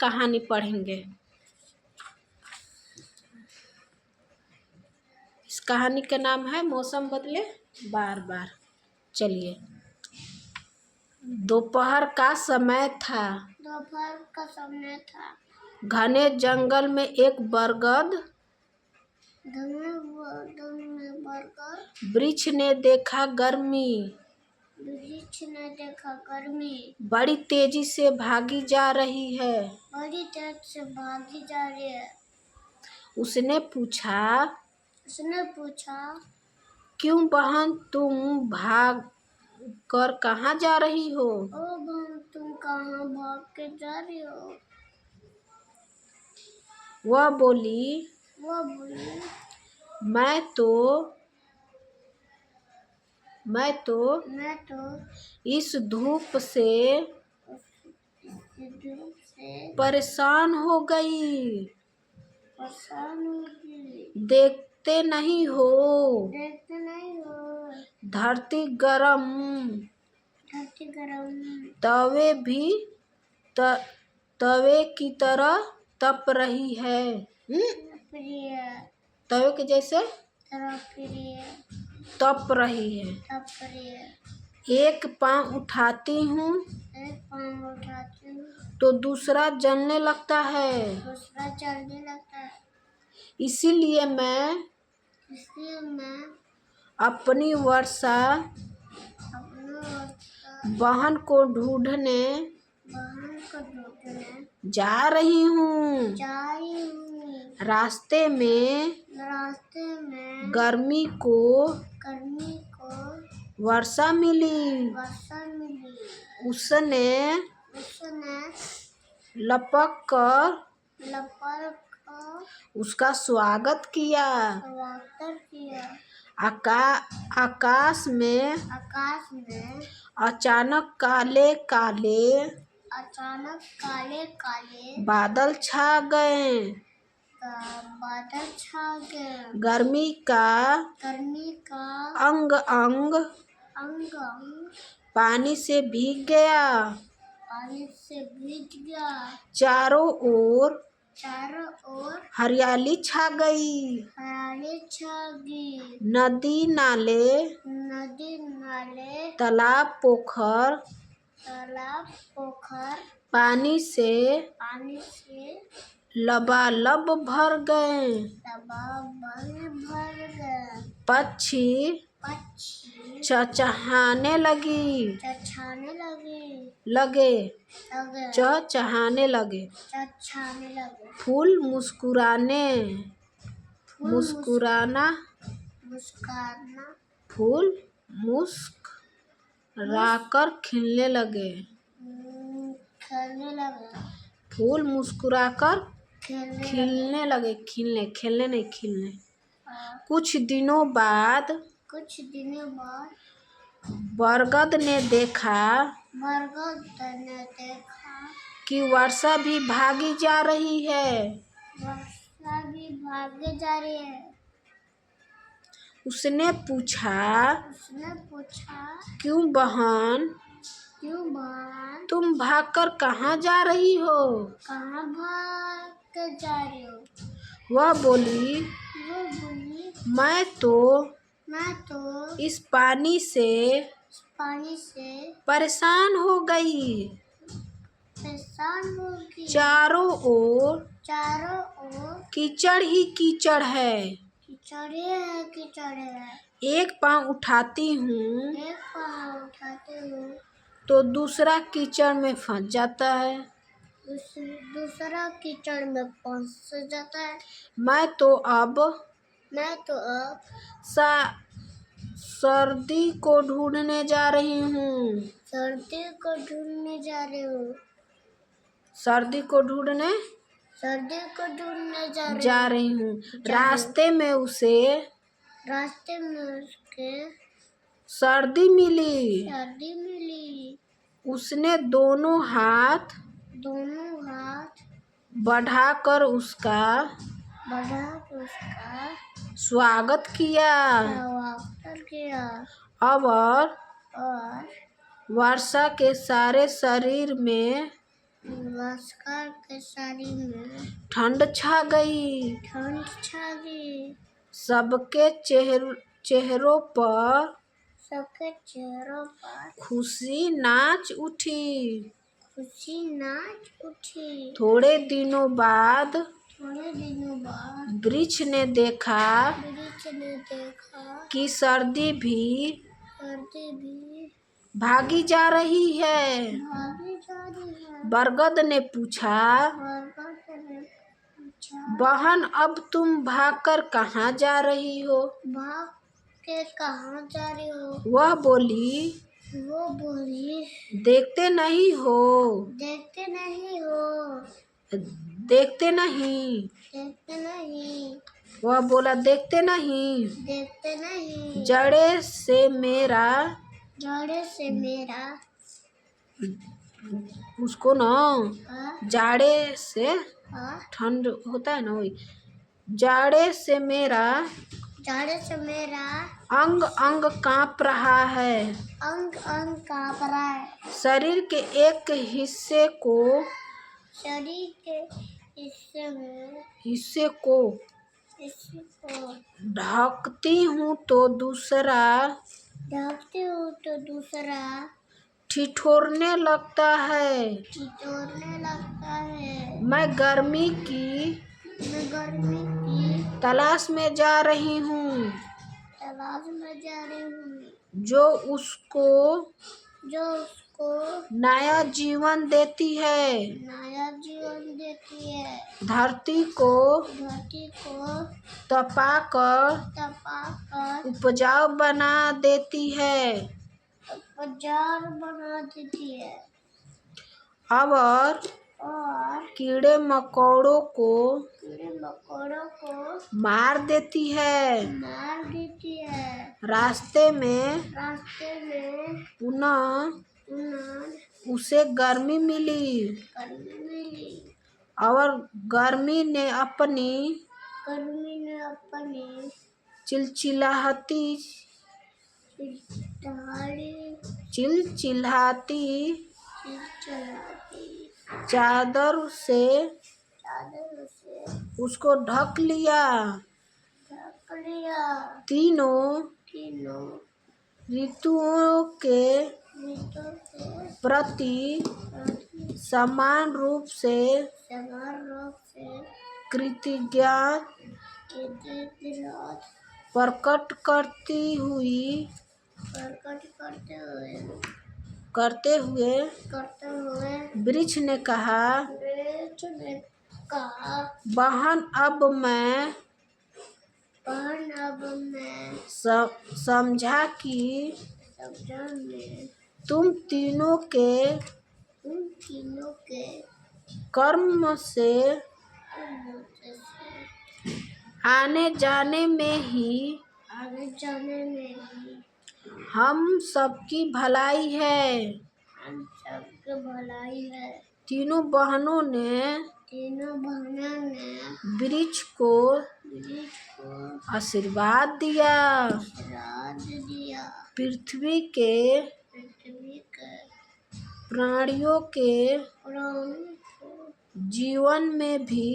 कहानी पढ़ेंगे। इस कहानी का नाम है मौसम बदले बार बार। चलिए। दोपहर का समय था। घने जंगल में एक बरगद वृक्ष ने देखा गर्मी। बड़ी तेजी से भागी जा रही है। उसने पूछा क्यों बहन, तुम भाग कर कहाँ जा रही हो? ओ बहन, तुम कहाँ भाग के जा रही हो? वह बोली मैं तो इस धूप से परेशान हो गई। देखते नहीं हो धरती गरम तवे की तरह तप रही है। तवे के जैसे तप रही है। एक पाँव उठाती हूँ तो दूसरा जलने लगता है। इसीलिए मैं अपनी वर्षा बहन को ढूंढने जा रही हूँ। रास्ते में गर्मी को वर्षा मिली। उसने लपक कर उसका स्वागत किया। आकाश में अचानक काले काले बादल छा गए। गर्मी का अंग अंग पानी से भीग गया। चारों ओर हरियाली छा गई। नदी नाले तालाब पोखर पानी से लबालब भर गए। पक्षी चहचहाने लगे। फूल मुस्कुराकर खिलने लगे। कुछ दिनों बाद बरगद ने देखा कि वर्षा भी भागी जा रही है। उसने पूछा क्यों बहन, तुम भागकर कहाँ जा रही हो? वह बोली मैं तो इस पानी से परेशान हो गई। चारों ओर कीचड़ ही कीचड़ है। एक पाँव उठाती हूँ तो दूसरा कीचड़ में फंस जाता है। मैं तो अब सर्दी को ढूंढने जा रही हूँ। रास्ते में उसके सर्दी मिली। उसने दोनों हाथ बढ़ाकर उसका स्वागत किया। और वर्षा के सारे शरीर में लश्कर के साड़ी में ठंड छा गई। ठंड छा गई। सबके चेहरों पर सबके चेहरों पर खुशी नाच उठी। खुशी नाच उठी। थोड़े दिनों बाद वृक्ष ने देखा कि सर्दी भी भागी जा रही है। बरगद ने पूछा, बहन अब तुम भागकर कहाँ जा रही हो? भाग के कहाँ जा रही हो? वह बोली, देखते नहीं हो। देखते नहीं हो। देखते नहीं। देखते नहीं। वह बोला, देखते नहीं। देखते नहीं। जड़े से मेरा उसको ना जाड़े से ठंड होता है ना, वही जाड़े से मेरा अंग अंग कांप रहा है। अंग अंग कांप रहा है। शरीर के एक हिस्से को ढकती हूँ तो दूसरा ठिठुरने लगता है। मैं गर्मी की तलाश में जा रही हूँ जो उसको नया जीवन देती है। धरती को तपाकर उपजाऊ बना देती है। और कीड़े मकोड़ों को मार देती है। रास्ते में पुनः उसे गर्मी मिली और गर्मी ने अपनी चिलचिलाती चादर से उसको ढक लिया। तीनों ऋतुओं के प्रति समान रूप से कृतज्ञता प्रकट करते हुए वृक्ष ने कहा, बहन अब मैं समझा कि तुम तीनों के कर्म से आने जाने में ही हम सबकी भलाई है। तीनों बहनों ने वृक्ष को आशीर्वाद दिया। पृथ्वी के प्राणियों के जीवन में भी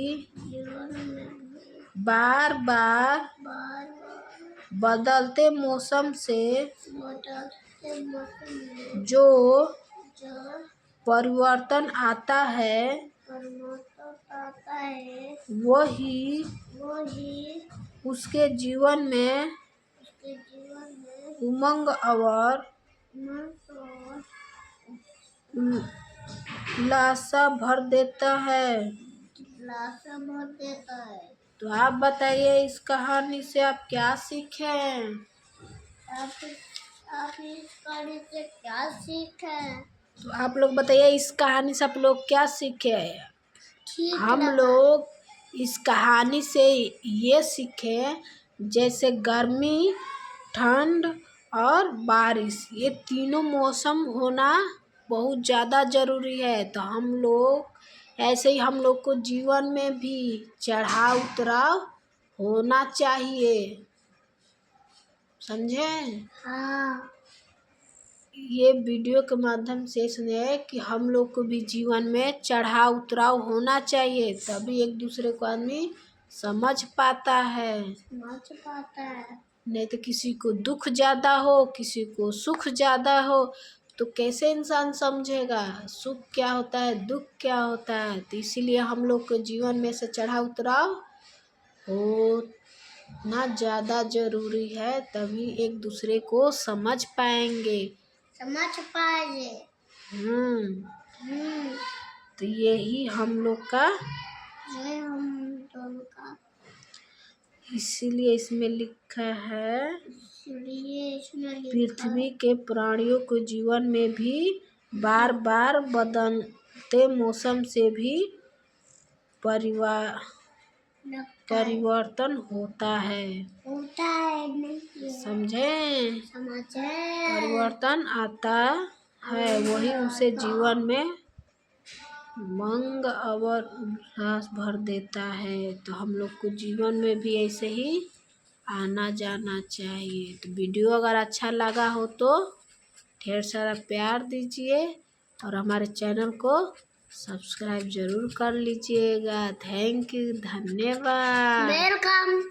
बार बार बदलते मौसम से जो परिवर्तन आता है वही उसके जीवन में उमंग और उल्लासा भर देता है। तो आप बताइए, इस कहानी से आप क्या सीखे? तो आप लोग बताइए, इस कहानी से आप लोग क्या सीखे? हम लोग इस कहानी से ये सीखे, जैसे गर्मी, ठंड और बारिश, ये तीनों मौसम होना बहुत ज़्यादा ज़रूरी है। तो हम लोग ऐसे ही हम लोग को जीवन में भी चढ़ाव उतराव होना चाहिए, समझे? हाँ। ये वीडियो के माध्यम से इसने कि हम लोग को भी जीवन में चढ़ाव उतराव होना चाहिए, तभी एक दूसरे को आदमी समझ पाता है। नहीं तो किसी को दुख ज़्यादा हो, किसी को सुख ज़्यादा हो, तो कैसे इंसान समझेगा सुख क्या होता है, दुख क्या होता है। तो इसीलिए हम लोग के जीवन में से चढ़ाव उतराव होना ज़्यादा ज़रूरी है, तभी एक दूसरे को समझ पाएंगे। तो यही हम लोग का, इसीलिए इसमें लिखा है पृथ्वी के प्राणियों के जीवन में भी बार बार बदलते मौसम से भी परिवर्तन होता है। समझे? परिवर्तन आता है, वही उसे जीवन में मंग और उल्लास भर देता है। तो हम लोग को जीवन में भी ऐसे ही आना जाना चाहिए। तो वीडियो अगर अच्छा लगा हो तो ढेर सारा प्यार दीजिए और हमारे चैनल को सब्सक्राइब जरूर कर लीजिएगा। थैंक यू, धन्यवाद। वेलकम।